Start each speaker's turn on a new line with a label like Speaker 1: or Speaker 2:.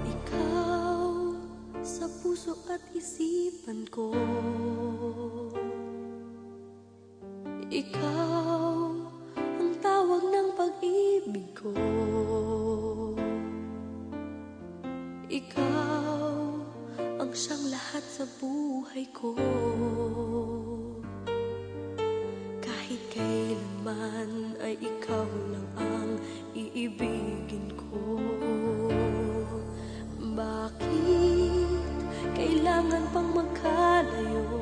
Speaker 1: Ikaw sa puso at isipan ko, ikaw ang tawag ng pag-ibig ko. Ikaw ang siyang lahat sa buhay ko. Kahit kailanman ay ikaw lang ang iibigin ko. Bakit kailangan pang magkalayo?